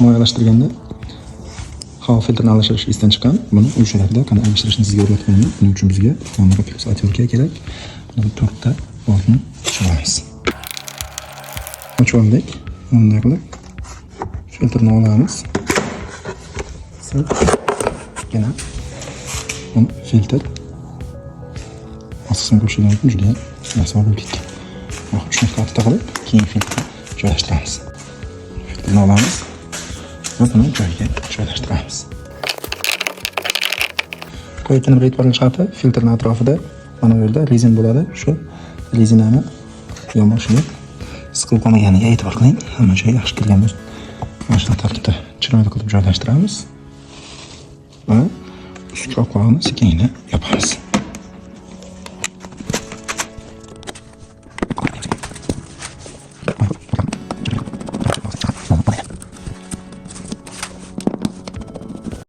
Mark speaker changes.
Speaker 1: himoyalashtirganda havo filtrini almashtirish esdan chiqqan. Buni o'shalarda qanday almashtirishni sizga o'rgatganman. Buning uchun bizga kamera plus atyorka kerak. Buni 4 ta boltni ochamiz. Ochib oldik. Bunday qilib filtrni olamiz. Yana buni filtr asosini ko'rishinglar uchun juda yaxshi bo'lib ketgan. Shuni katta qilib keyin filtrni joylashtiramiz. Filtrni olamiz va buni joyiga joylashtiramiz. Qo'yishning bir e'tiborli sharti filtrning atrofida mana bu yerda rezin bo'ladi. Shu rezinani yomoshiga siqilib qolmaganiga e'tibor qiling. Hamma joyi yaxshi kelgan bo'lsin. Mana shunday tartibda chiroyli qilib joylashtiramiz va ustki qopqog'ini sekingina yopamiz.